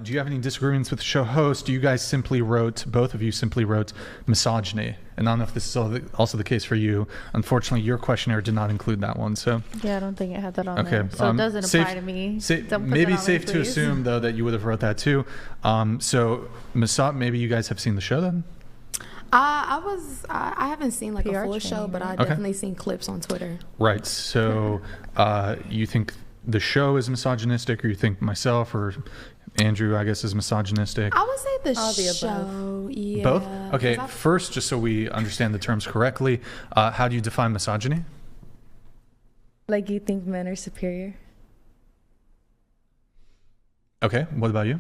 Do you have any disagreements with the show host? You guys both of you simply wrote misogyny. And I don't know if this is also the case for you. Unfortunately, your questionnaire did not include that one. So yeah, I don't think it had that on there. So it doesn't apply to me. Maybe safe to assume, though, that you would have wrote that too. So maybe you guys have seen the show then? I haven't seen like a full show, but I definitely seen clips on Twitter. Right. So you think the show is misogynistic, or you think myself or Andrew, I guess, is misogynistic? I would say the show. Yeah. Both? Okay. First, just so we understand the terms correctly, how do you define misogyny? Like you think men are superior. Okay. What about you?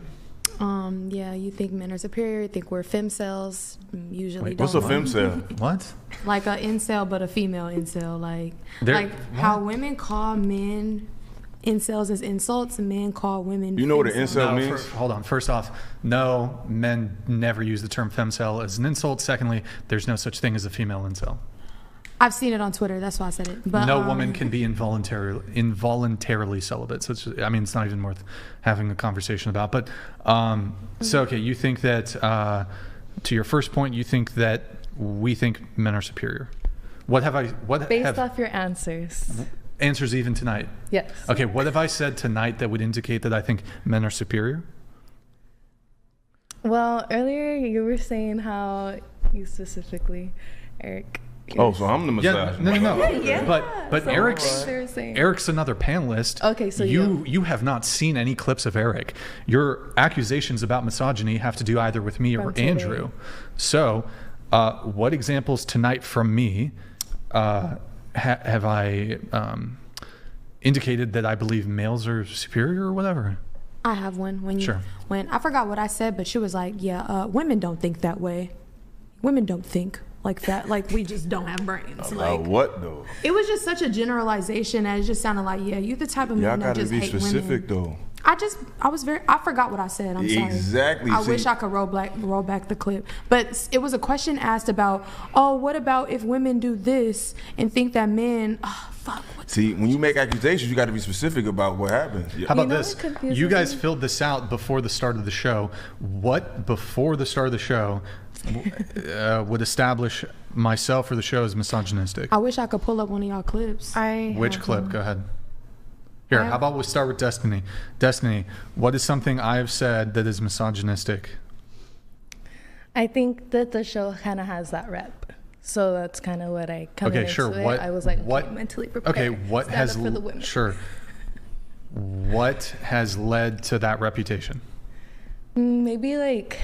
Yeah, you think men are superior, you think we're femcels, usually. Wait, what's a femcel? What? Like a incel, but a female incel. How women call men incels as insults, and men call women. You know what an incel means? Hold on. First off, no, men never use the term femcel as an insult. Secondly, there's no such thing as a female incel. I've seen it on Twitter. That's why I said it. But no woman can be involuntarily celibate. So it's not even worth having a conversation about. But so okay, you think that to your first point, you think that we think men are superior. Based off your answers. Answers even tonight. Yes. Okay. What have I said tonight that would indicate that I think men are superior? Well, earlier you were saying how you specifically, Eric. Oh, so I'm the misogynist. Yeah, no. Yeah. But so Eric's another panelist. Okay, so you have not seen any clips of Eric. Your accusations about misogyny have to do either with me or Andrew. So, what examples tonight from me have I indicated that I believe males are superior or whatever? I have one. When I forgot what I said, but she was like, "Yeah, women don't think that way. Women don't think like that. Like we just don't have brains." Like what though? It was just such a generalization, and it just sounded like, "Yeah, you the type of man that just hate women." Y'all gotta be specific though. I forgot what I said. I'm sorry. Exactly. I wish I could roll back the clip. But it was a question asked about, what about if women do this and think that men, See, when you make accusations, you got to be specific about what happened. How about this? You guys filled this out before the start of the show. What before the start of the show would establish myself or the show as misogynistic? I wish I could pull up one of y'all clips. Which clip? Go ahead. Here, how about we start with Destiny? Destiny, what is something I have said that is misogynistic? I think that the show kind of has that rep. So that's kind of what I come into it. I was like, mentally prepared. Okay, what has for the women. Sure. What has led to that reputation? Maybe like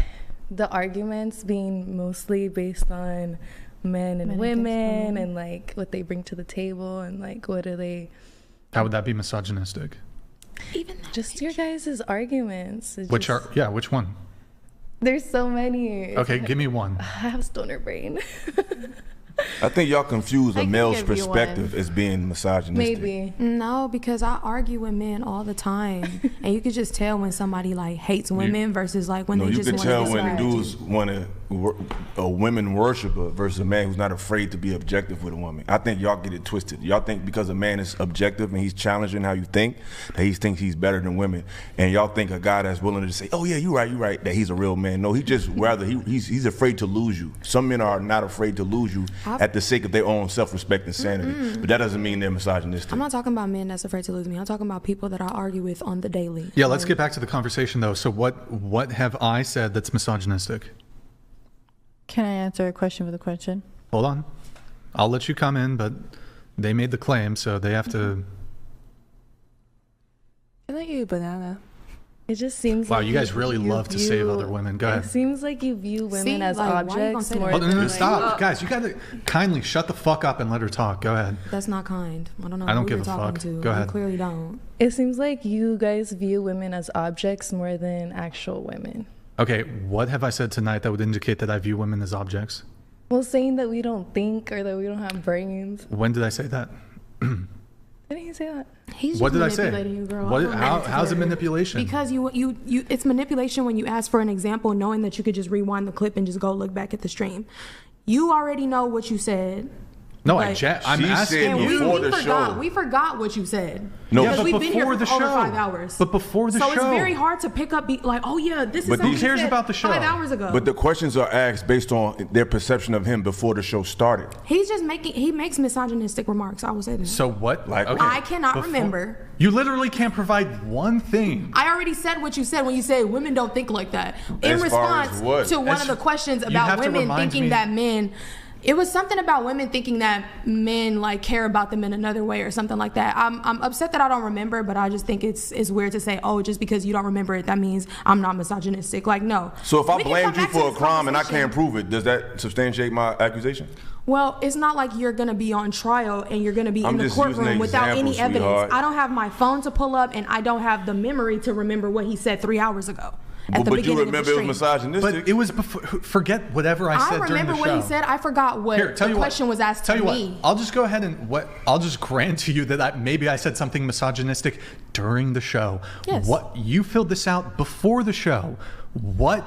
the arguments being mostly based on men and women and like what they bring to the table and like what do they. How would that be misogynistic? Even just your guys' arguments. Which one? There's so many. Okay, give me one. I have stoner brain. I think y'all confuse a male's perspective as being misogynistic. Maybe. No, because I argue with men all the time. And you could just tell when somebody like hates women versus like when they just want to you can tell when dudes want a women worshiper versus a man who's not afraid to be objective with a woman. I think y'all get it twisted. Y'all think because a man is objective and he's challenging how you think, that he thinks he's better than women. And y'all think a guy that's willing to say, oh yeah, you're right, that he's a real man. No, he just he's afraid to lose you. Some men are not afraid to lose you at the sake of their own self-respect and sanity. But that doesn't mean they're misogynistic. I'm not talking about men that's afraid to lose me. I'm talking about people that I argue with on the daily. Yeah, let's get back to the conversation though. So what have I said that's misogynistic? Can I answer a question with a question? Hold on. I'll let you come in, but they made the claim, so they have to. Can I eat a banana? It just seems wow, you guys really love to save other women. Go ahead. It seems like you view women as objects more than... No, stop. Guys, you got to kindly shut the fuck up and let her talk. Go ahead. That's not kind. I don't know I don't who give you're a talking fuck. to. Go ahead. You clearly don't. It seems like you guys view women as objects more than actual women. Okay, what have I said tonight that would indicate that I view women as objects? Well, saying that we don't think or that we don't have brains. When did I say that? Didn't he say that? He's what just did I say? You, girl. How's it manipulation? Because you it's manipulation when you ask for an example knowing that you could just rewind the clip and just go look back at the stream. You already know what you said. No, Like, I'm She asking said you. before the show. We forgot what you said. No, Yeah, because but we've been here before for the show. over 5 hours. But before the so show. it's very hard to pick up. Like, oh yeah, this is But something who cares you said about the show? 5 hours ago. But the questions are asked based on their perception of him before the show started. He's just he makes misogynistic remarks. I will say that. So what? Like- I cannot remember. You literally can't provide one thing. I already said what you said when you say women don't think like that. In As far as response what? to one of the questions You about have to women remind thinking me. that men, it was something about women thinking that men like care about them in another way or something like that. I'm upset that I don't remember, but I just think it's weird to say, oh, just because you don't remember it, that means I'm not misogynistic. Like, no. So if I We can blamed come you back to for a this crime and I conversation. can't prove it, does that substantiate my accusation? Well, it's not like you're going to be on trial and you're going to be I'm in the just using courtroom an without any example, evidence. sweetheart. I don't have my phone to pull up and I don't have the memory to remember what he said 3 hours ago. At the But you beginning remember of it the was stream. misogynistic. But it was before. Forget whatever I said I during the remember show. what he said. I forgot what Here, tell the you what. question was asked Tell to you me. what. I'll just go ahead and I'll just grant to you that maybe I said something misogynistic during the show. Yes. What you filled this out before the show. What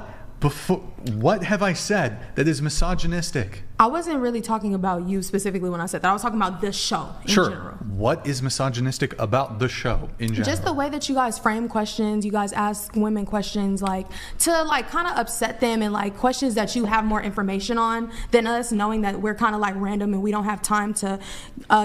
have I said that is misogynistic? I wasn't really talking about you specifically when I said that. I was talking about this show in Sure. general. What is misogynistic about the show in general? Just the way that you guys frame questions, you guys ask women questions like to like kind of upset them and like questions that you have more information on than us, knowing that we're kind of like random and we don't have time to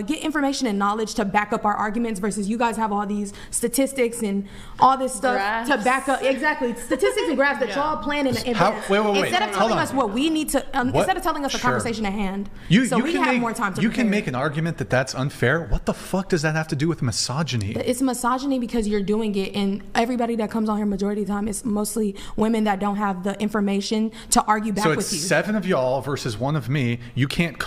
get information and knowledge to back up our arguments versus you guys have all these statistics and all this stuff Graphs. to back up statistics and graphs that y'all plan in advance. Wait. Instead of Hold telling on. us what we need to, instead of telling us the Sure. conversation at hand, You we can have make, more time to You prepare. can make an argument that that's unfair. What the fuck does that have to do with misogyny? It's misogyny because you're doing it, and everybody that comes on here majority of the time is mostly women that don't have the information to argue back So with it's you. 7 of y'all versus 1 of me. You can't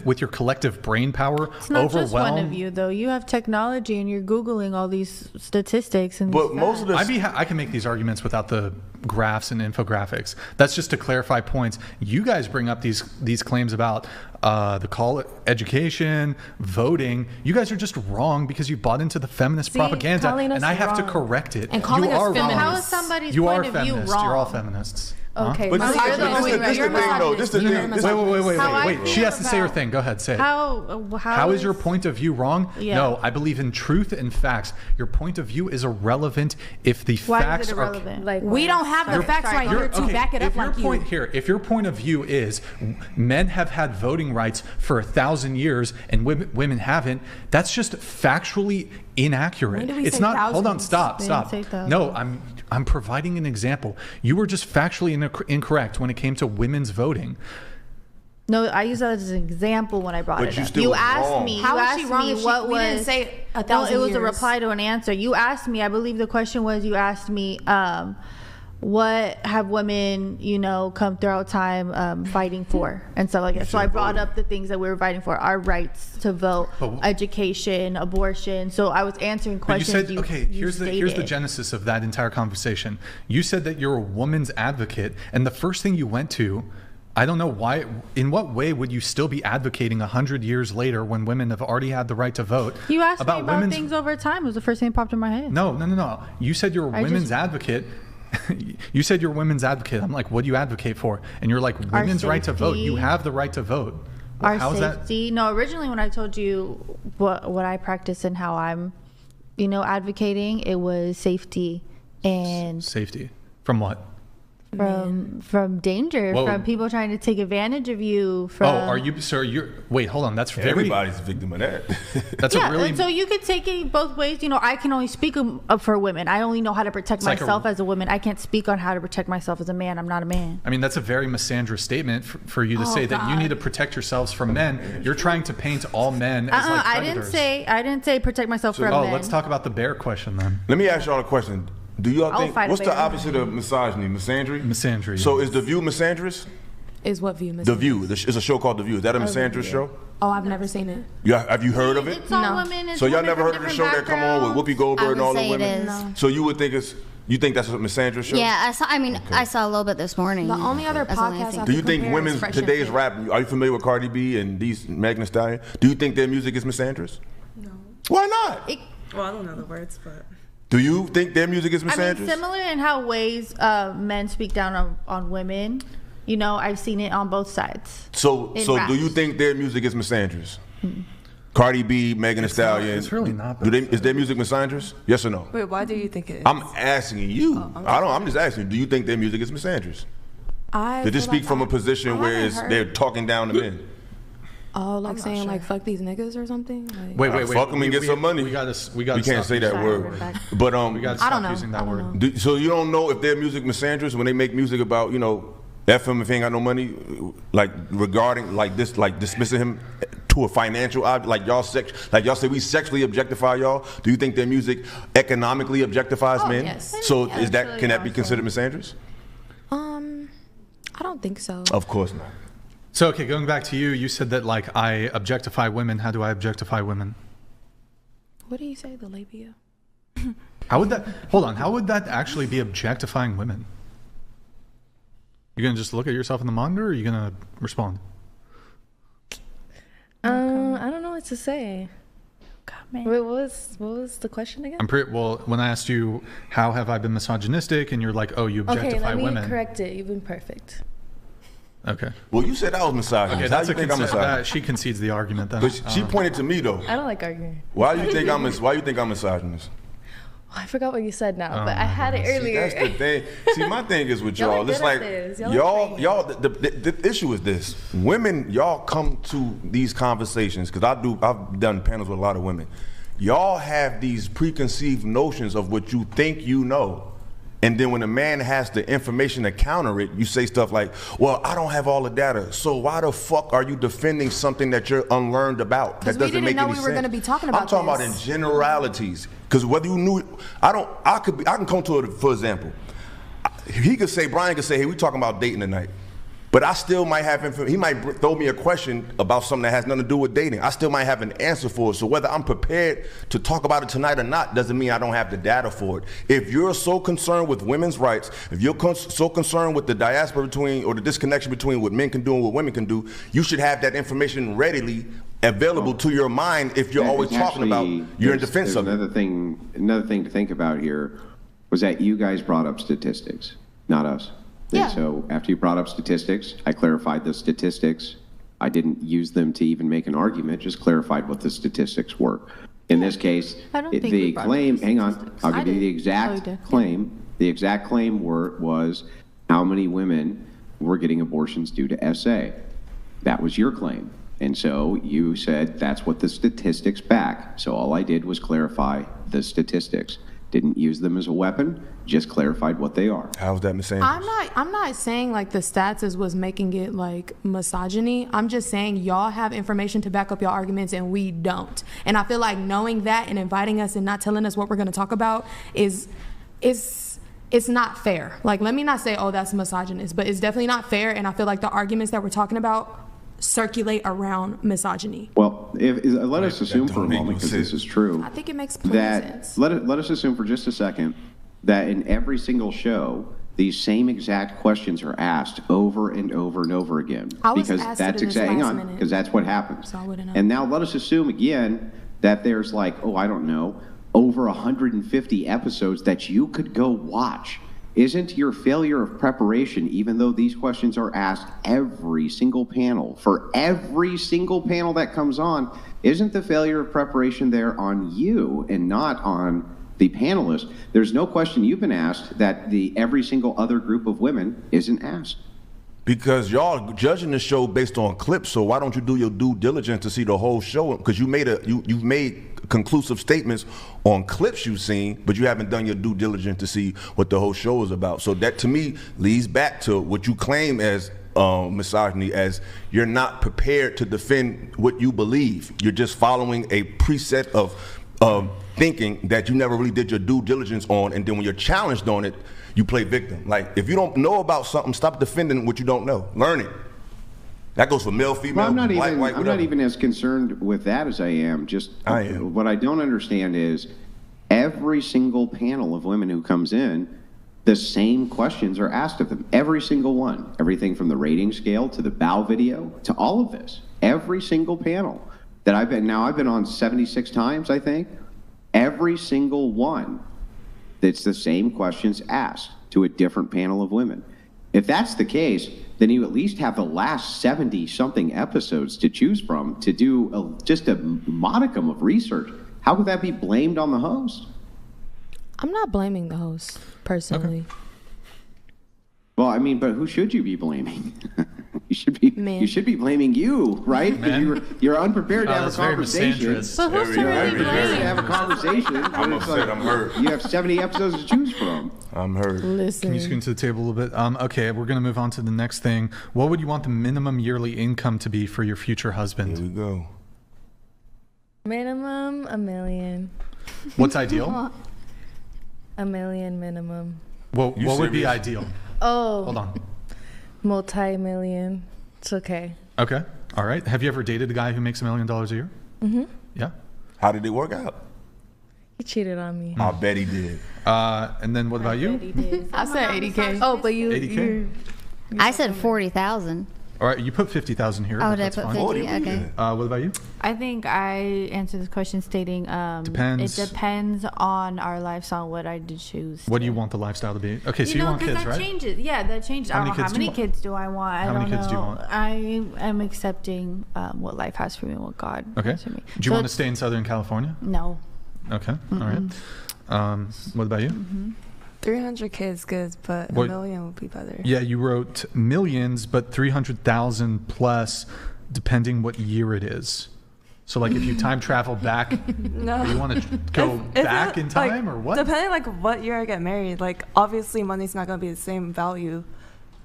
with your collective brain power It's not overwhelm. just one of you, though. You have technology and you're Googling all these statistics. And But most of the I can make these arguments without the graphs and infographics. That's just to clarify points. You guys bring up these claims about the education, voting. You guys are just wrong because you bought into the feminist propaganda, calling us and I have to wrong. correct it. And calling you us are feminists. wrong. How is somebody's You point are of view feminist. wrong? You're all feminists. Okay, But but this you're is the only the one. thing, though. This is the You're thing. misogynist. How I Wait. She feel has to say her about- thing. Go ahead, say it. How Is your point of view wrong? Yeah. No, I believe in truth and facts. Your point of view is irrelevant if the Why facts is it are. irrelevant? Like We don't have the facts right here to back it up if your like you. point here, if your point of view is men have had voting rights for 1,000 years and women haven't, that's just factually inaccurate. When did we It's say not. Hold on, thousands? stop. We didn't say thousands. No, I'm providing an example. You were just factually incorrect when it came to women's voting. No, I use that as an example when I brought But it you up. still You was asked wrong. me. How you is asked she wrong me if what we was. didn't say No, 1,000 it was years? a reply to an answer. You asked me. I believe the question was. You asked me. What have women, come throughout time fighting for and stuff like that. So I brought up the things that we were fighting for: our rights to vote, education, abortion. So I was answering But you questions. said, okay, here's the stated. genesis of that entire conversation. You said that you're a woman's advocate, and the first thing you went to, I don't know why, in what way would you still be advocating 100 years later when women have already had the right to vote? You asked me about women's things over time. It was the first thing that popped in my head. No. You said you're a women's advocate. You said you're a women's advocate. I'm like, what do you advocate for? And you're like, women's right to vote. You have the right to vote. Our How is safety. No, originally when I told you what I practice and how I'm, advocating, it was safety and safety from what? from danger, Whoa. from people trying to take advantage of you. From Are you, sir? Wait, hold on. That's very. Everybody's a victim of that. That's yeah, a really. and so you could take it both ways. I can only speak up for women. I only know how to protect like myself as a woman. I can't speak on how to protect myself as a man. I'm not a man. I mean, that's a very misandrous statement for you to say that you need to protect yourselves from men. You're trying to paint all men as like predators. I didn't say protect myself from men. Let's talk about the bear question then. Let me ask y'all a question. Do y'all I'll think fight a what's the bear. opposite of misogyny? Misandry? Misandry. So is The View misandrous? Is what view? The View. It's a show called The View. Is that a misandrous show? Oh, I've never seen it. Have you heard of it? It's all No. women. It's So y'all women never from heard of the different show that come on with Whoopi Goldberg and all the women? No. So you would think you think that's a misandrous show? Yeah, I saw a little bit this morning. The only other That's the only podcast thing. I Do you can think compare women's is Fresh and today's Fit. rap? Are you familiar with Cardi B and these Megan Thee Stallion? Do you think their music is misandrous? No. Why not? Well, I don't know the words, but. Do you think their music is I mean, misandrous? similar in how ways men speak down on women. I've seen it on both sides. So in do rap. you think their music is misandrous? Cardi B, Megan Thee Stallion. It's really not. Is their music misandrous? Yes or no? Wait, why do you think it is? I'm asking you. I'm just asking you. Do you think their music is misandrous? Did they speak from a position where they're talking down to men? Oh, like saying like fuck these niggas or something? Like, Wait. Fuck them and get some money. We can't say that word. But we gotta stop using that word. So you don't know if their music misandrous when they make music about, you know, F him if he ain't got no money, like regarding like this, like dismissing him to a financial object, like y'all say we sexually objectify y'all. Do you think their music economically objectifies men? Yes. So can that be considered misandrous? I don't think so. Of course not. So okay, going back to you, you said that like I objectify women. How do I objectify women? What do you say, the labia? How would that? Hold on. How would that actually be objectifying women? You're gonna just look at yourself in the monitor, or are you gonna respond? I don't know what to say. Wait, what was the question again? Well, when I asked you how have I been misogynistic, and you're like, oh, you objectify women. Okay, let me correct it. You've been perfect. Okay. Well, you said I was misogynist. Okay, how do you think I'm misogynist? She concedes the argument then. But she pointed to me though. I don't like arguing. Why do you think I'm misogynist? Oh, I forgot what you said now, but I had it earlier. See, that's the thing. See, my thing is with y'all. Y'all It's like y'all. The issue is this: women, y'all come to these conversations because I've done panels with a lot of women. Y'all have these preconceived notions of what you think you know. And then when a man has the information to counter it, you say stuff like, well, I don't have all the data. So why the fuck are you defending something that you're unlearned about? That doesn't make any sense. We didn't know we were going to be talking about I'm talking about in generalities. Because whether you knew, I can come to it, for example. Brian could say, hey, we talking about dating tonight. But I still might have information. He might throw me a question about something that has nothing to do with dating. I still might have an answer for it. So whether I'm prepared to talk about it tonight or not doesn't mean I don't have the data for it. If you're so concerned with women's rights, if you're so concerned with the diaspora or the disconnection between what men can do and what women can do, you should have that information readily available to your mind if you're always talking about you're in defense of it. Another thing to think about here was that you guys brought up statistics, not us. Yeah. And so after you brought up statistics, I clarified the statistics. I didn't use them to even make an argument, just clarified what the statistics were. In this case, the claim, hang on, I'll give you the exact claim. The exact claim was how many women were getting abortions due to SA. That was your claim. And so you said that's what the statistics back. So all I did was clarify the statistics. Didn't use them as a weapon, just clarified what they are. How's that misandrous? I'm not saying like the stats was making it like misogyny. I'm just saying y'all have information to back up your arguments and we don't. And I feel like knowing that and inviting us and not telling us what we're going to talk about is it's not fair. Like, let me not say, oh, that's misogynist, but it's definitely not fair. And I feel like the arguments that we're talking about circulate around misogyny. Well, let us assume for a moment, because this is true. I think it makes plenty sense. Let us assume for just a second that in every single show, these same exact questions are asked over and over and over again. Because that's what happens. So I wouldn't know. And now let us assume again that there's like, I don't know, over 150 episodes that you could go watch. Isn't your failure of preparation, even though these questions are asked every single panel, for every single panel that comes on, isn't the failure of preparation there on you and not on the panelists? There's no question you've been asked that every single other group of women isn't asked. Because y'all judging the show based on clips, so why don't you do your due diligence to see the whole show? Because you've made conclusive statements on clips you've seen, but you haven't done your due diligence to see what the whole show is about. So that to me leads back to what you claim as misogyny, as you're not prepared to defend what you believe. You're just following a preset of thinking that you never really did your due diligence on, and then when you're challenged on it, you play victim. Like, if you don't know about something, stop defending what you don't know. Learn it. That goes for male, female, white, whatever. I'm not even as concerned with that as I am. What I don't understand is every single panel of women who comes in, the same questions are asked of them. Every single one. Everything from the rating scale to the bow video to all of this. Every single panel that I've been on 76 times, I think. Every single one, it's the same questions asked to a different panel of women. If that's the case, then you at least have the last 70-something episodes to choose from to do just a modicum of research. How could that be blamed on the host? I'm not blaming the host, personally. Okay. Well, I mean, but who should you be blaming? You should be blaming you, right? Because you're unprepared to have a conversation. So who's to really blame? To have a conversation. I'm upset. I'm hurt. You have 70 episodes to choose from. I'm hurt. Listen. Can you scoot to the table a little bit? Okay, we're going to move on to the next thing. What would you want the minimum yearly income to be for your future husband? Here we go. Minimum $1 million. What's ideal? $1 million minimum. What would be ideal? Oh. Hold on. Multi-million. It's okay. Okay. All right. Have you ever dated a guy who makes $1 million a year? Mm-hmm. Yeah. How did it work out? He cheated on me. I bet he did. And then what about you? I said 80K. Oh, but you. 80K? I said 40,000. All right. You put 50,000 here. Oh, but did I that's put fine. 50? Okay. What about you? I think I answered this question stating Depends. it depends on our lifestyle, what I did choose. What do you want the lifestyle to be? Okay, so you want kids, that right? changes. Yeah, that changes. I don't know how many kids do I want. I don't know. Kids do you want? I am accepting what life has for me and what God has for me. Do you want to stay in Southern California? No. Okay. All right. What about you? 300K is good, but $1 million would be better. Yeah, you wrote millions, but 300,000 plus, depending what year it is. So, like, if you time travel back, no, you want to go back in time, or what? Depending, like, what year I get married. Like, obviously, money's not gonna be the same value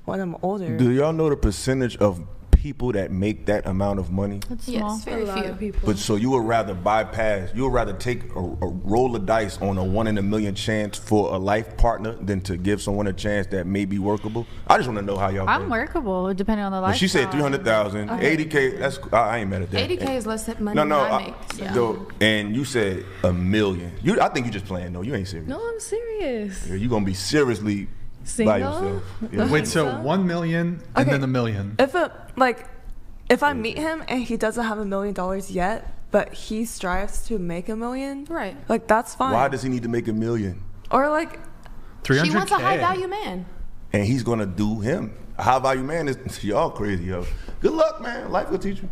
when I'm older. Do y'all know the percentage of people that make that amount of money? Yes, very few people. But so you would rather take a roll of dice on a 1 in a million chance for a life partner than to give someone a chance that may be workable? I just want to know how y'all I'm think. workable depending on the lifestyle. She said 300,000, 80K. I ain't mad at that. 80K is less money than I make. So. And you said $1 million. I think you just playing though. You ain't serious. No, I'm serious. You gonna be seriously single? by yourself. Yeah. Wait, so 1 million and then $1 million. If I meet him and he doesn't have $1 million yet, but he strives to make $1 million, right? Like, that's fine. Why does he need to make $1 million? Or like, 300K. She wants a high value man, and he's gonna do him. A high value man is y'all crazy, yo. Good luck, man. Life will teach you.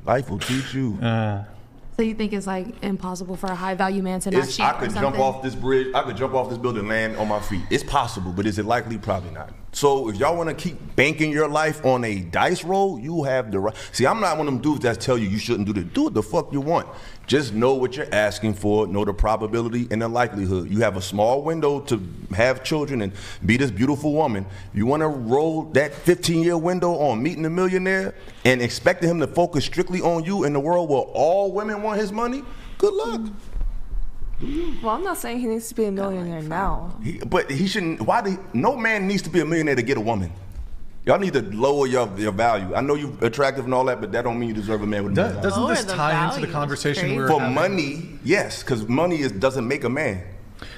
Life will teach you. So you think it's like impossible for a high value man to not cheat? I could jump off this bridge. I could jump off this building and land on my feet. It's possible, but is it likely? Probably not. So if y'all want to keep banking your life on a dice roll, you have the right. See, I'm not one of them dudes that tell you shouldn't do this. Do what the fuck you want. Just know what you're asking for, know the probability and the likelihood. You have a small window to have children and be this beautiful woman. You want to roll that 15-year window on meeting a millionaire and expecting him to focus strictly on you in the world where all women want his money? Good luck. Well, I'm not saying he needs to be a millionaire now. But he shouldn't. No man needs to be a millionaire to get a woman. Y'all need to lower your value. I know you're attractive and all that, but that don't mean you deserve a man with $1 million. Doesn't this tie into the conversation we were having? For money, yes, because money doesn't make a man.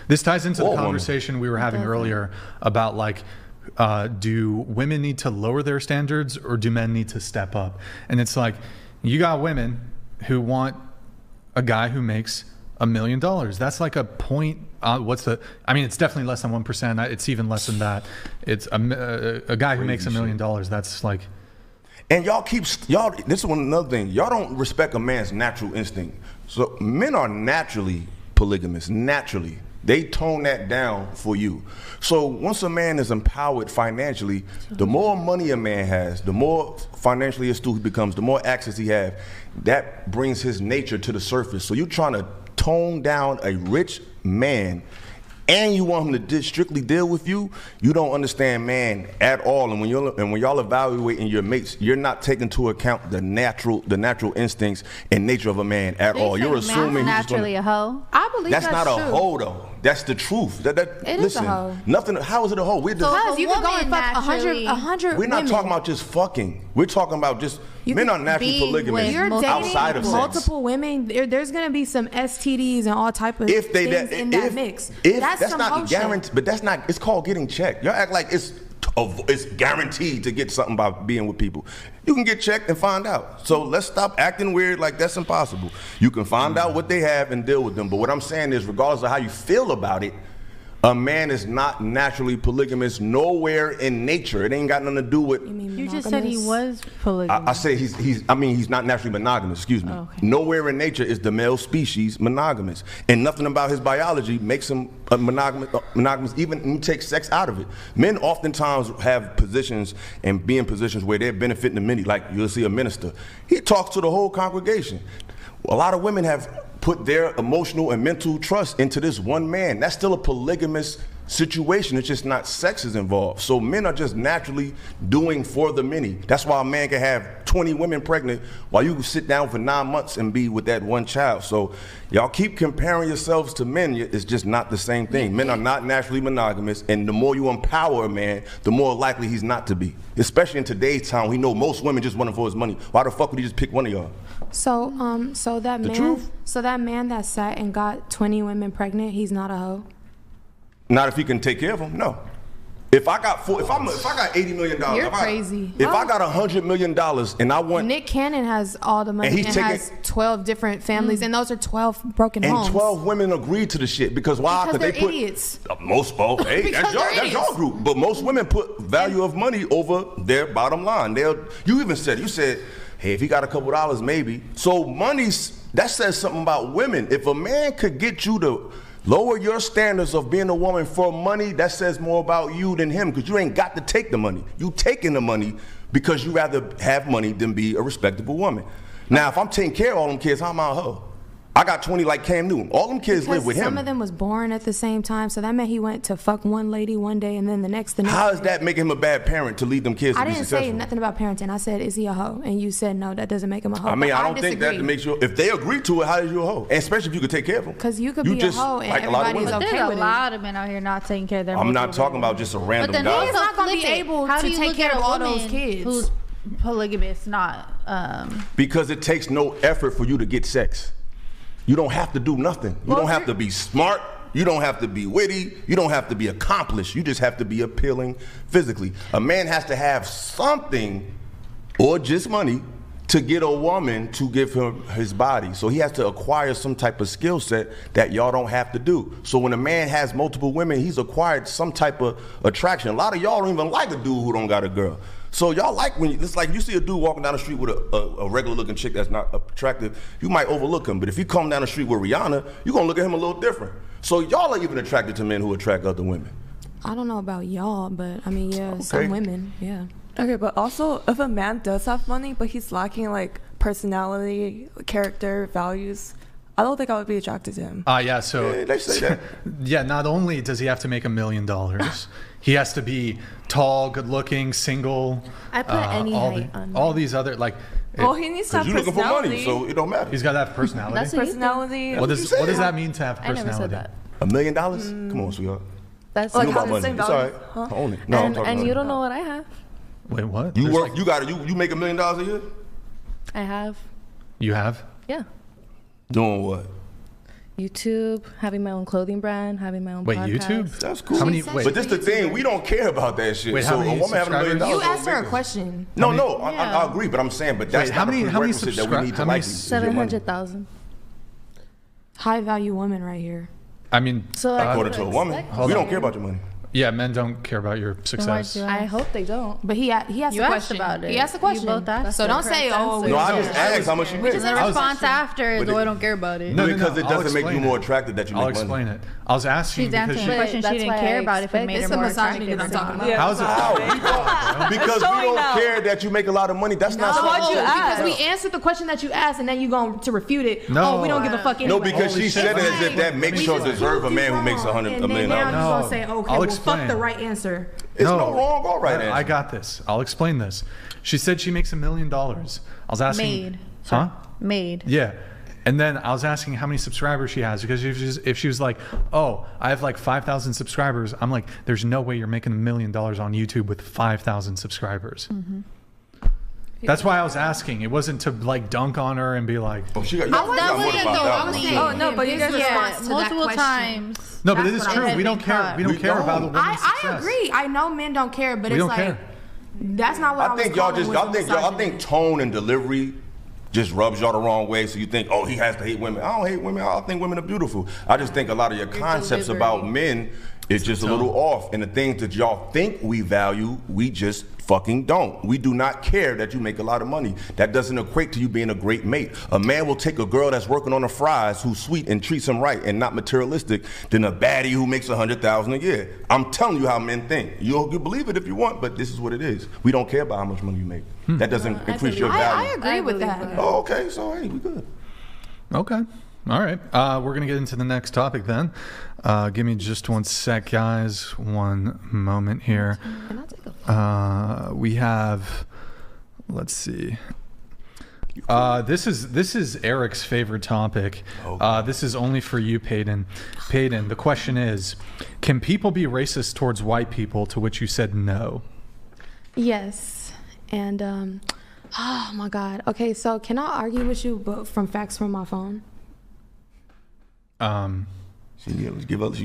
This ties into the conversation we were having earlier about, like, do women need to lower their standards or do men need to step up? And it's like, you got women who want a guy who makes $1 million. That's like a point. I mean, it's definitely less than 1%. It's even less than that. It's a guy who makes $1 million. That's like. And this is another thing. Y'all don't respect a man's natural instinct. So men are naturally polygamous. Naturally. They tone that down for you. So once a man is empowered financially, the more money a man has, the more financially astute he becomes, the more access he has, that brings his nature to the surface. So you're trying to tone down a rich man and you want him to strictly deal with you, you don't understand man at all. And when y'all evaluating your mates, you're not taking into account the natural instincts and nature of a man at all. You're assuming he's naturally a hoe. I believe that's not true. A hoe though. That's the truth. It is a hoe. Nothing. How is it a hoe? You can go and fuck 100 We're not talking about just fucking. We're talking about just men are naturally polygamous outside of sex. Multiple women. There's gonna be some STDs and all type of things in that mix. That's not guaranteed, but that's not. It's called getting checked. Y'all act like it's guaranteed to get something by being with people. You can get checked and find out. So let's stop acting weird like that's impossible. You can find out what they have and deal with them. But what I'm saying is, regardless of how you feel about it, A man is not naturally polygamous nowhere in nature. It ain't got nothing to do with. You just said he was polygamous. I say he's not naturally monogamous. Excuse me. Oh, okay. Nowhere in nature is the male species monogamous, and nothing about his biology makes him monogamous. Even when you take sex out of it, men oftentimes have positions and be in positions where they're benefiting the many. Like you'll see a minister, he talks to the whole congregation. A lot of women have put their emotional and mental trust into this one man. That's still a polygamous situation. It's just not sex is involved. So men are just naturally doing for the many. That's why a man can have 20 women pregnant while you can sit down for 9 months and be with that one child. So y'all keep comparing yourselves to men. It's just not the same thing. Men are not naturally monogamous, and the more you empower a man, the more likely he's not to be. Especially in today's time, we know most women just want him for his money. Why the fuck would he just pick one of y'all? So that man that sat and got 20 women pregnant, he's not a hoe. Not if he can take care of them. No. If I got $80 million, you're crazy. If I got $100 million and I want Nick Cannon has all the money and has 12 different families, and those are 12 broken homes. And 12 women agreed to the shit because why? Because they they're idiots. Most hey, that's your group. But most women put value of money over their bottom line. You said, hey, if he got a couple dollars, maybe. So that says something about women. If a man could get you to lower your standards of being a woman for money, that says more about you than him, because you ain't got to take the money. You taking the money because you rather have money than be a respectable woman. Now, if I'm taking care of all them kids, how am I a hoe? I got 20 like Cam Newton. All them kids live with him. Some of them was born at the same time, so that meant he went to fuck one lady one day and then the next. How is that making him a bad parent to lead them kids to be successful? I didn't say nothing about parenting. I said, is he a hoe? And you said, no, that doesn't make him a hoe. I mean, I don't think that makes you. If they agree to it, how is you a hoe? And especially if you could take care of them. Because you could be a hoe and everybody's okay with it. There's a lot of men out here not taking care of their. I'm not talking about just a random guy. But then he's not going to be able to take care of all those kids. Who's polygamous, not. Because it takes no effort for you to get sex. You don't have to do nothing. You don't have to be smart. You don't have to be witty. You don't have to be accomplished. You just have to be appealing physically. A man has to have something or just money to get a woman to give him his body. So he has to acquire some type of skill set that y'all don't have to do. So when a man has multiple women, he's acquired some type of attraction. A lot of y'all don't even like a dude who don't got a girl. So y'all like it's like you see a dude walking down the street with a regular looking chick that's not attractive, you might overlook him. But if you come down the street with Rihanna, you're gonna look at him a little different. So y'all are even attracted to men who attract other women. I don't know about y'all, but I mean, yeah, some women, yeah. Okay, but also if a man does have money, but he's lacking like personality, character, values, I don't think I would be attracted to him. Yeah, so yeah, they say that. Yeah, not only does he have to make $1 million, he has to be tall, good looking, single. I put any height on all these other well, he needs to have personality. You're looking for money, so it don't matter. He's got to have personality. That's personality. What does that mean to have personality? I never said that. $1 million? Come on, sweetheart. That's like you about money. It's all right. Huh? Own it. No, and you don't know what I have. Wait, what? You work. You got it. You make $1 million a year. I have. You have? Yeah. Doing what? YouTube, having my own clothing brand, having my own podcast. YouTube? That's cool. How many? But this is the thing. We don't care about that shit. Wait, so how many a woman having $1 million. You asked her a question. No, I agree, but I'm saying, but that's how many prerequisite that we need to like. 700,000. High value woman right here. I mean, so according to a woman, we don't care about your money. Yeah, men don't care about your success. I hope they don't. But he asked the question about it. He asked the question. You both asked so don't say, oh. No, I just asked how much you make. Which is a response after is, I don't care about it. No, because it doesn't make you more attractive that you make money. I'll explain it. I was asking she's answering a question she didn't care about if it made her more attractive. I'm talking about. Yeah. How's it? Because we don't care that you make a lot of money. That's not something. Because we answered the question that you asked, and then you going to refute it. No. Oh, we don't give a fuck anyway. No, because she said it as if that makes her deserve a man who makes $1 million. And then now you're going to say, okay, well, fuck the right answer. It's no wrong or right answer. I got this. I'll explain this. She said she makes $1 million. I was asking. Made. Huh? Made. Yeah. And then I was asking how many subscribers she has, because if she was like, oh, I have like 5,000 subscribers, I'm like, there's no way you're making $1 million on YouTube with 5,000 subscribers. Mm-hmm. That's why I was asking. It wasn't to like dunk on her and be like, oh, she got more Oh no, but you guys response to multiple times. No, but it is true. We don't care. We don't care about the woman's success. I agree. I know men don't care, but it's like that's not what I think. I think tone and delivery just rubs y'all the wrong way, so you think, oh, he has to hate women. I don't hate women. I think women are beautiful. I just think a lot of your concepts about men It's just a little off. And the things that y'all think we value, we just fucking don't. We do not care that you make a lot of money. That doesn't equate to you being a great mate. A man will take a girl that's working on the fries, who's sweet and treats him right and not materialistic, than a baddie who makes $100,000 a year. I'm telling you how men think. You believe it if you want, but this is what it is. We don't care about how much money you make. That doesn't increase your value. I agree with that. Oh, okay. So hey, we good. Okay. All right. We're going to get into the next topic then. Give me just one sec, guys. One moment here. We have, let's see. This is Eric's favorite topic. This is only for you, Peyton. Peyton, the question is, can people be racist towards white people? To which you said no. Yes. And, oh my God. Okay, so can I argue with you but from facts from my phone? She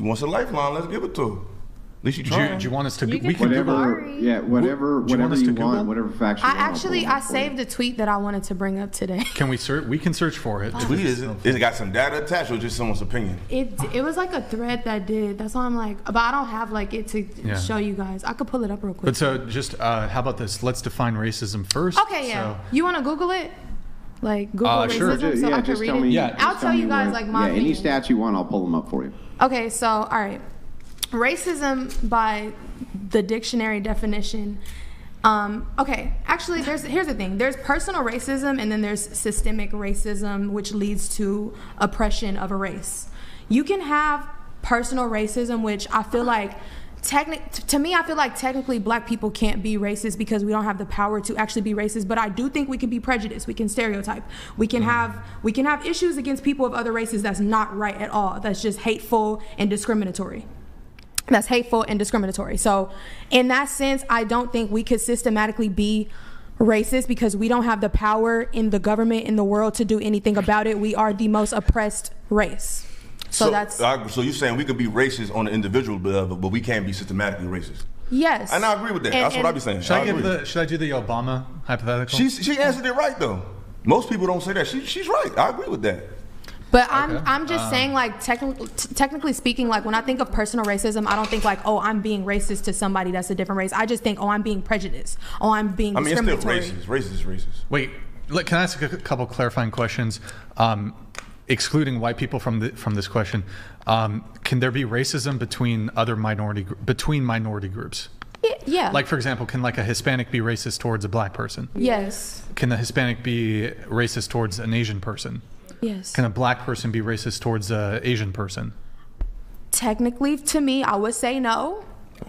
wants a lifeline. Let's give it to her. At least you try. Do you want us to? We can whatever. Yeah, whatever. Whatever you want. Whatever facts you want. I saved a tweet that I wanted to bring up today. Can we search? We can search for it. Tweet is it got some data attached or just someone's opinion? It was like a thread that did. That's why I'm like, but I don't have like it to show you guys. I could pull it up real quick. But so just how about this? Let's define racism first. Okay, yeah. So. You want to Google it? Like Google racism, sure. so I can read it. Yeah, I'll tell you guys like my any stats you want, I'll pull them up for you. Okay, so all right, racism by the dictionary definition. Okay, actually, here's the thing. There's personal racism, and then there's systemic racism, which leads to oppression of a race. You can have personal racism, which I feel like. To me, I feel like technically black people can't be racist because we don't have the power to actually be racist. But I do think we can be prejudiced. We can stereotype. We can have issues against people of other races that's not right at all. That's just hateful and discriminatory. So in that sense, I don't think we could systematically be racist because we don't have the power in the government, in the world to do anything about it. We are the most oppressed race. So you're saying we could be racist on an individual level, but we can't be systematically racist. Yes. And I agree with that. That's what I be saying. Should I do the Obama hypothetical? She answered it right though. Most people don't say that. She's right. I agree with that. But I'm just saying, like, technically speaking, like, when I think of personal racism, I don't think like, oh, I'm being racist to somebody that's a different race. I just think, oh, I'm being prejudiced. Oh, I'm being discriminatory. It's still racist. Racist is racist. Wait, can I ask a couple clarifying questions? Excluding white people from this question, can there be racism between minority groups? Yeah. Like, for example, can like a Hispanic be racist towards a black person? Yes. Can a Hispanic be racist towards an Asian person? Yes. Can a black person be racist towards an Asian person? Technically, to me, I would say no.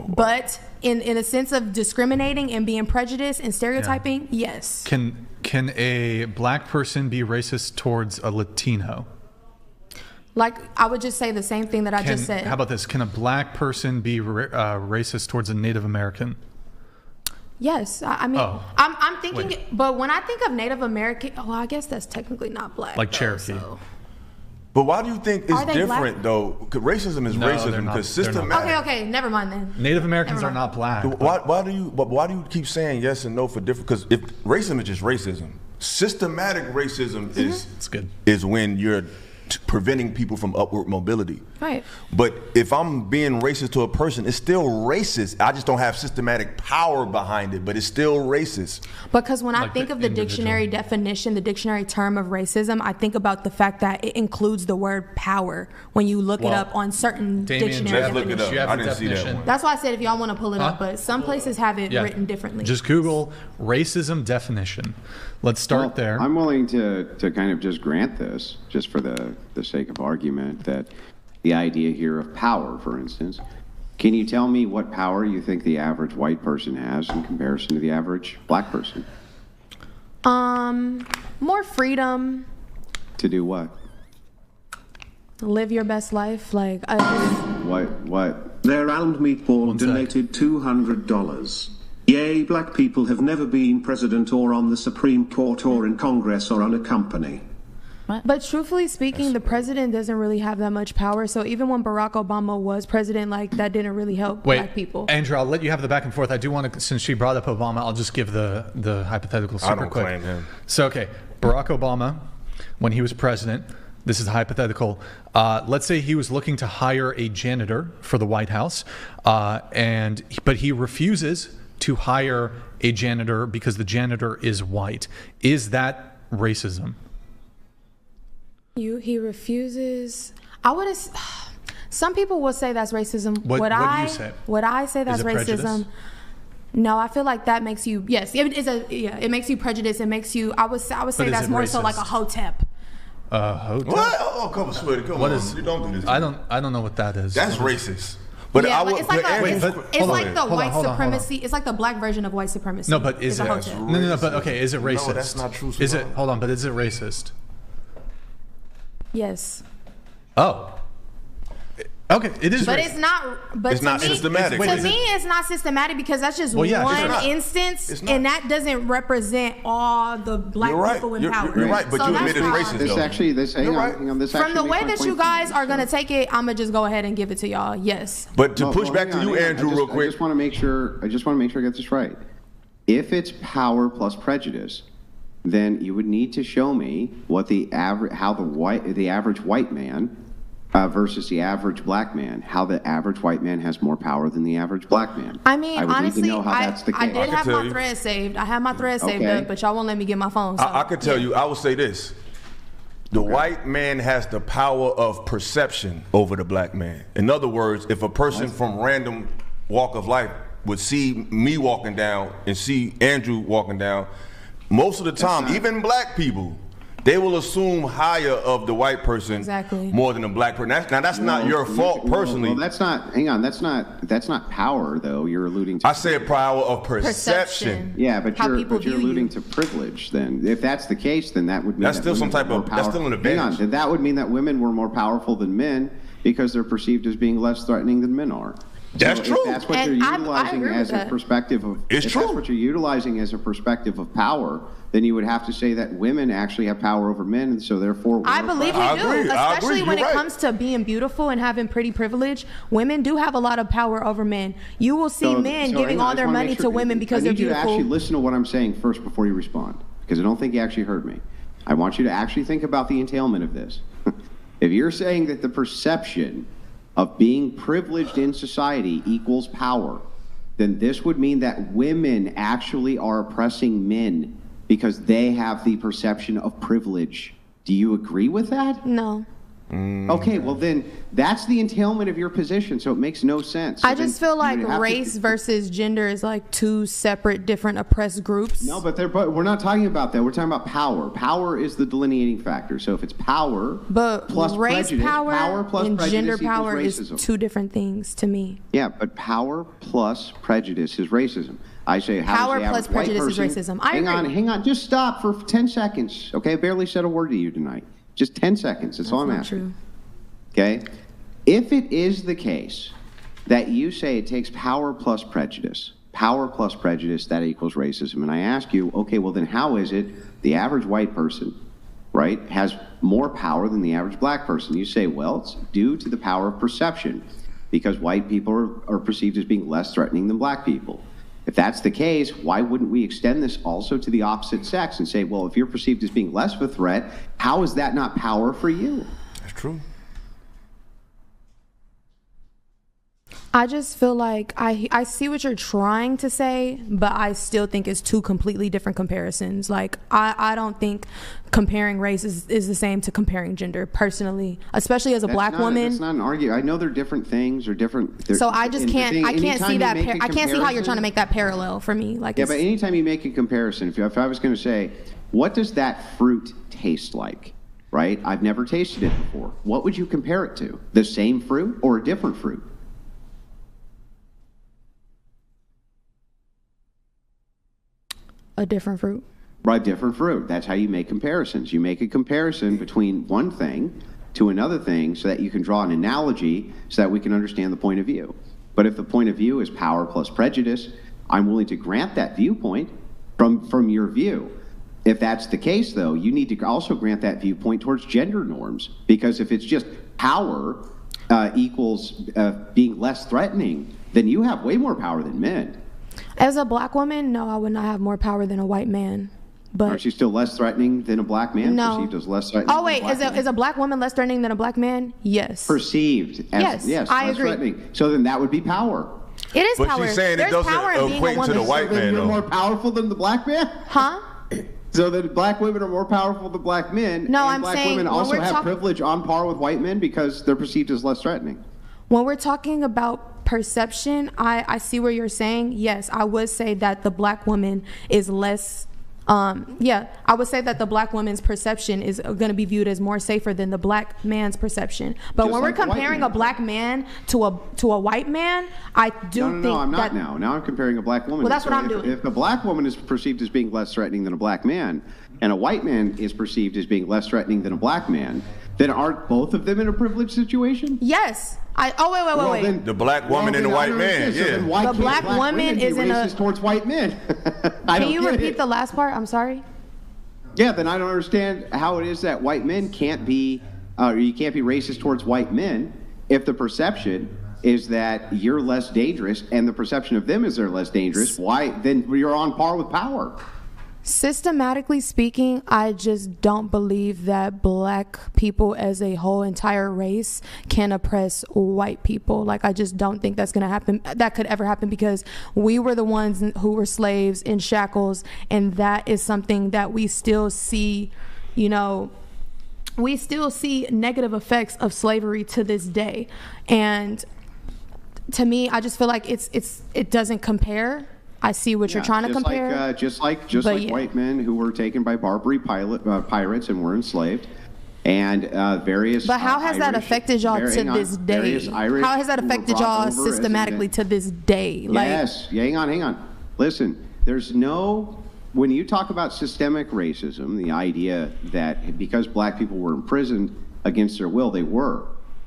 But in a sense of discriminating and being prejudiced and stereotyping, yes. Can a black person be racist towards a Latino? Like, I would just say the same thing that I just said. How about this? Can a black person be racist towards a Native American? Yes. I mean, I'm thinking, but when I think of Native American, I guess that's technically not black. Like Cherokee. So. But why do you think it's different, though? Because racism is racism. Because systematic. Okay, never mind then. Native Americans are not black. Why do you keep saying yes and no for different? Because if racism is just racism, systematic racism is when you're preventing people from upward mobility. Right. But if I'm being racist to a person, it's still racist. I just don't have systematic power behind it, but it's still racist. Because when I think of the dictionary definition, the dictionary term of racism, I think about the fact that it includes the word power when you look it up on certain dictionary definitions. Look it up. I didn't see that one. That's why I said if y'all want to pull it up, but some places have it written differently. Just Google racism definition. Let's start there. I'm willing to kind of just grant this, just for the sake of argument, that the idea here of power, for instance, can you tell me what power you think the average white person has in comparison to the average black person? More freedom. To do what? Live your best life. Like what? Their round meatball donated $200. Yay, black people have never been president or on the Supreme Court or in Congress or on a company. But truthfully speaking, the president doesn't really have that much power. So even when Barack Obama was president, like, that didn't really help black people. Andrew, I'll let you have the back and forth. I do want to, since she brought up Obama, I'll just give the hypothetical super quick. I don't claim him. So, okay, Barack Obama, when he was president, this is hypothetical. Let's say he was looking to hire a janitor for the White House, but he refuses to hire a janitor because the janitor is white. Is that racism? He refuses. I would have. Some people will say that's racism. What do you say? Would I say that's Is it racism? prejudice? No, I feel like that makes you. Yes, it makes you prejudice. It makes you. I would say that's more so like a hotep. Hotep? What? Oh, come on, sweetie, come on. You don't do this. I don't know what that is. That's racist. But yeah, I would. it's like the white hold on. supremacy. It's like the black version of white supremacy. No, but is it? No. But okay, is it racist? No, that's not true. Is it? Hold on, but is it racist? Yes. Oh. Okay, it is. But racist. it's not. But it's not systematic. To me, it's not systematic because that's just one instance, and that doesn't represent all the black people in power. You're right, but so you admitted racist. This though. actually, hang on, this from actually the way that you guys are gonna take it, I'm gonna just go ahead and give it to y'all. Yes. But to push back to you, Andrew, real quick. I just want to make sure I get this right. If it's power plus prejudice, then you would need to show me what the average white man versus the average black man, how the average white man has more power than the average black man. I mean, I would honestly, need to know how that's the case. I did have my thread saved. I have my thread saved up, but y'all won't let me get my phone. So. I could tell you, I would say this. The white man has the power of perception over the black man. In other words, if a person from random walk of life would see me walking down and see Andrew walking down, most of the time, even black people, they will assume higher of the white person more than the black person. That's not your fault personally. Well, that's not. Hang on. That's not power, though. You're alluding to. I said power of perception. Yeah, but you're alluding to privilege. Then, if that's the case, then that would mean that's still some type of. That's still an advantage. Hang on. That would mean that women were more powerful than men because they're perceived as being less threatening than men are. That's true. If that's what you're utilizing as a perspective of. It's true. If that's what you're utilizing as a perspective of power, then you would have to say that women actually have power over men, and so therefore. I believe we do, especially when it comes to being beautiful and having pretty privilege. Women do have a lot of power over men. You will see men giving all their money to women because they're beautiful. I need you to actually listen to what I'm saying first before you respond, because I don't think you actually heard me. I want you to actually think about the entailment of this. If you're saying that the perception of being privileged in society equals power, then this would mean that women actually are oppressing men because they have the perception of privilege. Do you agree with that? No. Okay, well then that's the entailment of your position, so it makes no sense. I just feel like race versus gender is like two separate, different oppressed groups. No, but we're not talking about that. We're talking about power. Power is the delineating factor. So if it's power plus race prejudice, power plus and prejudice gender power racism. is two different things to me. Yeah, but power plus prejudice is racism. I say power plus prejudice is racism. Hang on. Just stop for 10 seconds. Okay, I barely said a word to you tonight. Just 10 seconds. That's all I'm asking. True. Okay? If it is the case that you say it takes power plus prejudice, that equals racism, and I ask you, okay, well then how is it the average white person, right, has more power than the average black person? You say, well, it's due to the power of perception because white people are perceived as being less threatening than black people. If that's the case, why wouldn't we extend this also to the opposite sex and say, well, if you're perceived as being less of a threat, how is that not power for you? That's true. I just feel like I see what you're trying to say, but I still think it's two completely different comparisons. Like, I don't think comparing race is the same to comparing gender, personally, especially as a black woman. That's not an argument. I know they're different things or different. So I just can't see that. I can't see how you're trying to make that parallel for me. Like, yeah, but anytime you make a comparison, if I was going to say, what does that fruit taste like? Right? I've never tasted it before. What would you compare it to? The same fruit or a different fruit? A different fruit. Right, different fruit. That's how you make comparisons. You make a comparison between one thing to another thing so that you can draw an analogy so that we can understand the point of view. But if the point of view is power plus prejudice, I'm willing to grant that viewpoint from your view. If that's the case, though, you need to also grant that viewpoint towards gender norms, because if it's just power equals being less threatening, then you have way more power than men. As a black woman, no, I would not have more power than a white man. Aren't you still less threatening than a black man? No. Perceived as less threatening. Oh wait, is a black woman less threatening than a black man? Yes. Perceived as yes, I less agree. threatening. So then that would be power. It is But power. she's saying There's it doesn't power in being a equate to the woman. white man, You're though. more powerful than the black man? Huh? So that black women are more powerful than black men. No, and I'm black saying women when also we're have privilege on par with white men because they're perceived as less threatening. When we're talking about perception, I see where you're saying. Yes, I would say that the black woman is less. I would say that the black woman's perception is going to be viewed as more safer than the black man's perception. But Just when like we're comparing a black man to a white man, I do think No, I'm not that, now. Now I'm comparing a black woman. Well, that's So what I'm doing. If a black woman is perceived as being less threatening than a black man, and a white man is perceived as being less threatening than a black man, then aren't both of them in a privileged situation? Yes. Wait. Then, The black woman and the white man, yeah. The black woman is in a racist towards white men. Can you repeat the last part? I'm sorry. Yeah, then I don't understand how it is that white men can't be, or you can't be racist towards white men if the perception is that you're less dangerous and the perception of them is they're less dangerous. Why? Then you're on par with power. Systematically speaking, I just don't believe that black people as a whole entire race can oppress white people. Like, I just don't think that's going to happen. That could ever happen because we were the ones who were slaves in shackles. And that is something that we still see, we still see negative effects of slavery to this day. And to me, I just feel like it doesn't compare. I see what you're trying to compare. Just like white men who were taken by Barbary pirates and were enslaved, and various. But how has that affected y'all to this day? How has that affected y'all systematically to this day? Yes. Hang on. Listen, when you talk about systemic racism, the idea that because black people were imprisoned against their will, they were.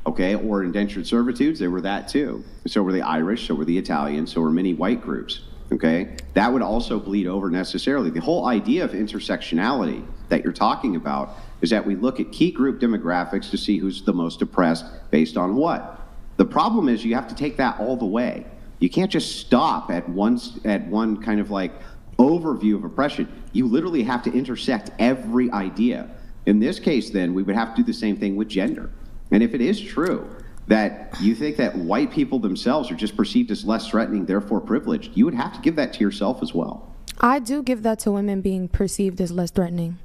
Okay, or indentured servitudes, they were that too. So were the Irish, so were the Italians, so were many white groups. Okay, that would also bleed over necessarily. The whole idea of intersectionality that you're talking about is that we look at key group demographics to see who's the most oppressed based on what. The problem is you have to take that all the way. You can't just stop at one kind of like overview of oppression. You literally have to intersect every idea. In this case, then, we would have to do the same thing with gender. And if it is true that you think that white people themselves are just perceived as less threatening, therefore privileged, you would have to give that to yourself as well. I do give that to women being perceived as less threatening.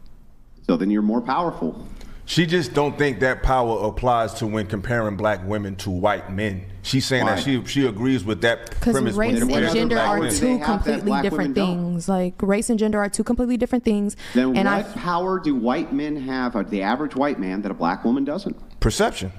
So then you're more powerful. She just don't think that power applies to when comparing black women to white men. She's saying that she agrees with that premise. Because race and gender are two completely different things. Like, race and gender are two completely different things. Then what power do white men have, the average white man, that a black woman doesn't? Perception.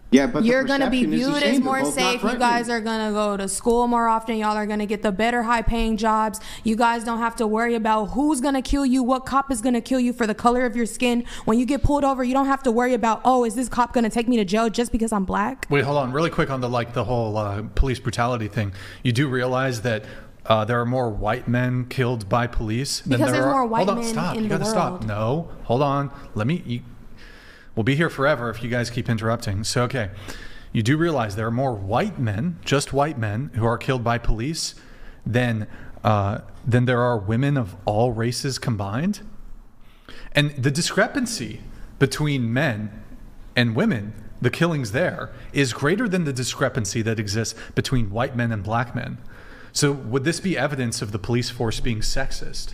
Yeah, but you're going to be viewed as more safe. You guys are going to go to school more often. Y'all are going to get the better high-paying jobs. You guys don't have to worry about who's going to kill you, what cop is going to kill you for the color of your skin. When you get pulled over, you don't have to worry about, is this cop going to take me to jail just because I'm black? Wait, hold on. Really quick on the whole police brutality thing. You do realize that there are more white men killed by police than because there there's are. more white hold on, men stop. in You the gotta world. Stop. No, hold on. We'll be here forever if you guys keep interrupting. So, okay. You do realize there are more white men, just white men, who are killed by police than there are women of all races combined? And the discrepancy between men and women, the killings there, is greater than the discrepancy that exists between white men and black men. So would this be evidence of the police force being sexist?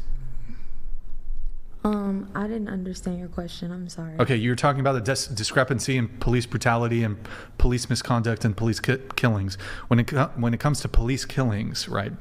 I didn't understand your question. I'm sorry. Okay, you're talking about the discrepancy in police brutality and police misconduct and police killings. When it comes to police killings, right,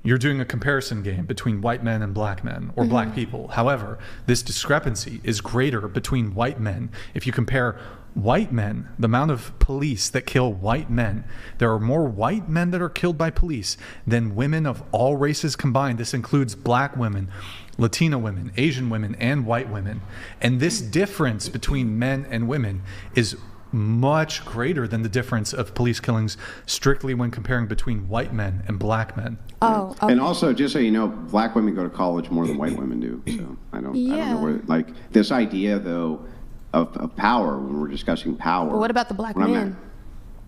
you're doing a comparison game between white men and black men, or black people. However, this discrepancy is greater between white men. If you compare white men, the amount of police that kill white men, there are more white men that are killed by police than women of all races combined. This includes black women, Latina women, Asian women, and white women. And this difference between men and women is much greater than the difference of police killings strictly when comparing between white men and black men. Oh, okay. And also, just so you know, black women go to college more than white women do. So I don't know where, like, this idea, though, of power, when we're discussing power. But what about the black men?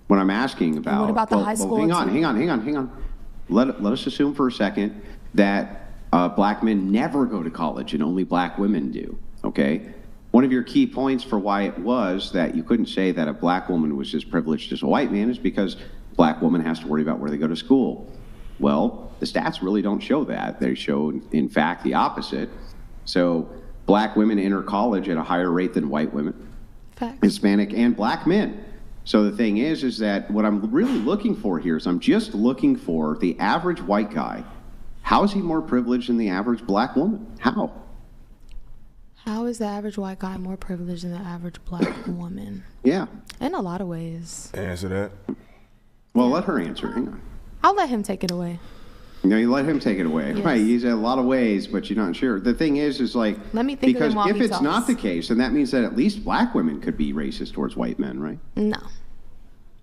When I'm asking about... What about the high school? Hang on. Let us assume for a second that Black men never go to college and only black women do, okay? One of your key points for why it was that you couldn't say that a black woman was as privileged as a white man is because a black woman has to worry about where they go to school. Well, the stats really don't show that. They show, in fact, the opposite. So black women enter college at a higher rate than white women, Hispanic and black men. So the thing is that what I'm really looking for here is I'm just looking for the average white guy. How is he more privileged than the average black woman? How? How is the average white guy more privileged than the average black woman? Yeah. In a lot of ways. Answer that. Well, let her answer. Hang on. I'll let him take it away. No, you let him take it away. Yes. Right. He's a lot of ways, but you're not sure. The thing is like, let me think because of him while if he it's talks. not the case, then that means that at least black women could be racist towards white men, right? No.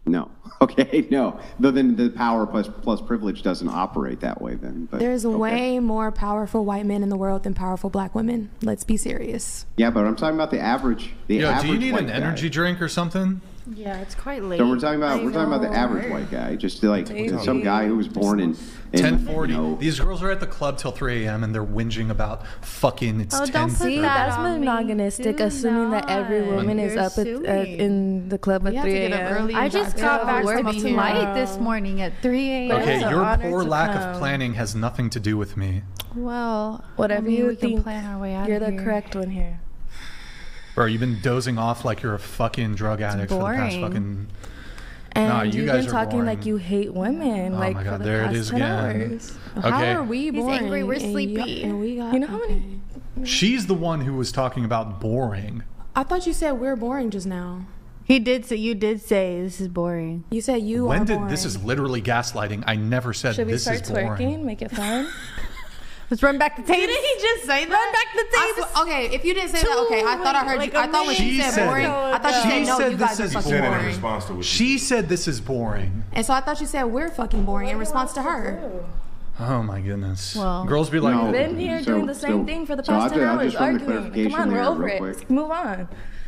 No. Okay, no. Then the power plus privilege doesn't operate that way then. But, There's way more powerful white men in the world than powerful black women. Let's be serious. Yeah, but I'm talking about the average. Do you need an energy drink or something? Yeah, it's quite late. So we're talking about the average white guy, just like some guy who was born in 10:40. These girls are at the club till 3 a.m. and they're whinging about fucking. It's 10:30. See, that's monogonistic, assuming that every woman is up in the club at 3 a.m. I just got back from a flight this morning at 3 a.m. Okay, your poor lack of planning has nothing to do with me. Well, whatever you we think, can plan our way out you're of the here. correct one here. Bro, you've been dozing off like you're a fucking drug addict for the past fucking. And nah, you you've guys been are talking boring. like you hate women. Oh like my God, for the there it past is 10 again. hours. Okay. How are we boring? He's angry. We're And sleepy. And we got, you know how many? She's the one who was talking about boring. I thought you said we're boring just now. He did say, you did say this is boring. You said you When are did boring. this is literally gaslighting? I never said Should we this start is boring. twerking? Make it fun? Let's run back the tape. Didn't he just say that? Run back the tape. Okay, if you didn't say that, okay, I thought I heard you. I thought when you said boring, I thought you said no, you guys are fucking boring. She said this is boring. And so I thought you said we're fucking boring in response to her. Oh my goodness. Well, girls be like, We've been here doing the same thing for the past 10 hours, arguing. Come on, we're over it. Let's move on.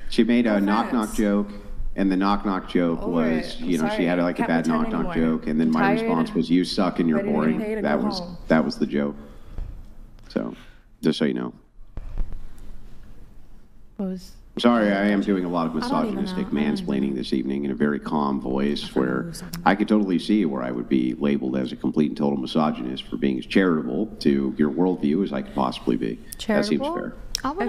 She made a knock-knock joke, and the knock-knock joke was, she had like a bad knock-knock joke, and then my response was, you suck and you're boring. That was the joke. So, just so you know. Sorry, I am doing a lot of misogynistic mansplaining this evening in a very calm voice where I could totally see where I would be labeled as a complete and total misogynist for being as charitable to your worldview as I could possibly be. That seems fair.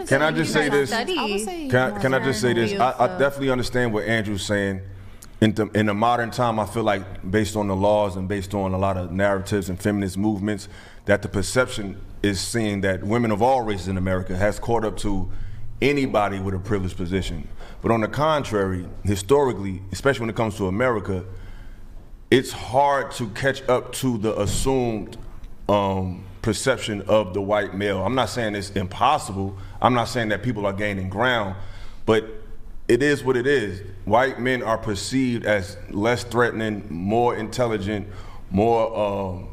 Can I just say this? Can I just say this? I definitely understand what Andrew's saying. In the modern time, I feel like based on the laws and based on a lot of narratives and feminist movements, that the perception is seeing that women of all races in America has caught up to anybody with a privileged position. But on the contrary, historically, especially when it comes to America, it's hard to catch up to the assumed perception of the white male. I'm not saying it's impossible. I'm not saying that people are gaining ground, but it is what it is. White men are perceived as less threatening, more intelligent, more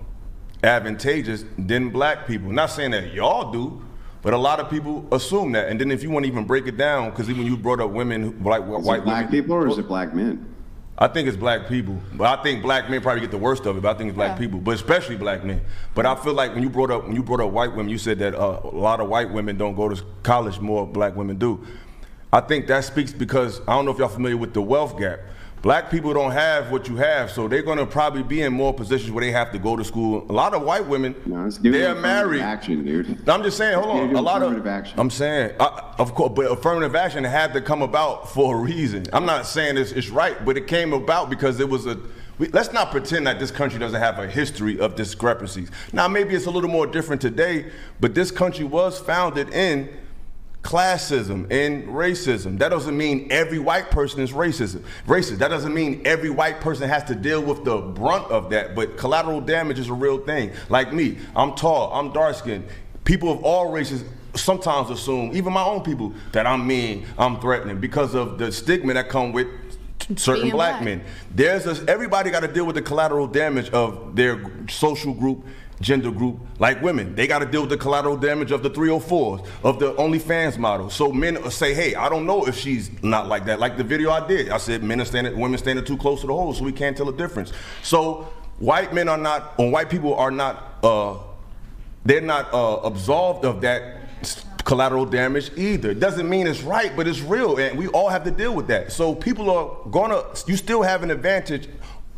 advantageous than black people. Not saying that y'all do, but a lot of people assume that. And then if you want to even break it down, because even you brought up women, white black people, or is it black men? I think it's black people, but I think black men probably get the worst of it. But I think it's black people, but especially black men. But I feel like when you brought up white women, you said that a lot of white women don't go to college, more black women do. I think that speaks because I don't know if y'all familiar with the wealth gap. Black people don't have what you have, so they're gonna probably be in more positions where they have to go to school. A lot of white women, they're married. Action, dude. I'm just saying, hold on. A lot of action. I'm saying, of course, but affirmative action had to come about for a reason. I'm not saying it's right, but it came about because it was let's not pretend that this country doesn't have a history of discrepancies. Now, maybe it's a little more different today, but this country was founded in classism and racism. That doesn't mean every white person is racist. That doesn't mean every white person has to deal with the brunt of that, but collateral damage is a real thing. Like me, I'm tall, I'm dark skinned. People of all races sometimes assume, even my own people, that I'm mean, I'm threatening because of the stigma that come with certain black men. Everybody got to deal with the collateral damage of their social group, gender group, like women. They got to deal with the collateral damage of the 304s, of the OnlyFans model. So men say, hey, I don't know if she's not like that. Like the video I did, I said women standing too close to the hole, so we can't tell the difference. So white people are not they're not absolved of that collateral damage either. It doesn't mean it's right, but it's real, and we all have to deal with that. So people are gonna, you still have an advantage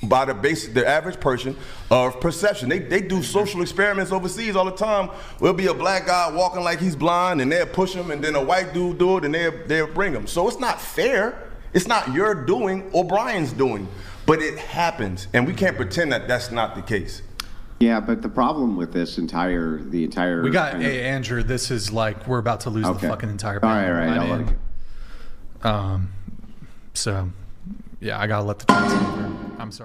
by the average person of perception. They do social experiments overseas all the time. There'll be a black guy walking like he's blind, and they'll push him, and then a white dude do it, and they'll bring him. So it's not fair. It's not your doing or Brian's doing, but it happens, and we can't pretend that that's not the case. Yeah, but the problem with this entire we got Andrew. This is like we're about to lose the fucking entire panel. All right, I'll let it go. So yeah, I gotta let the train over. I'm sorry.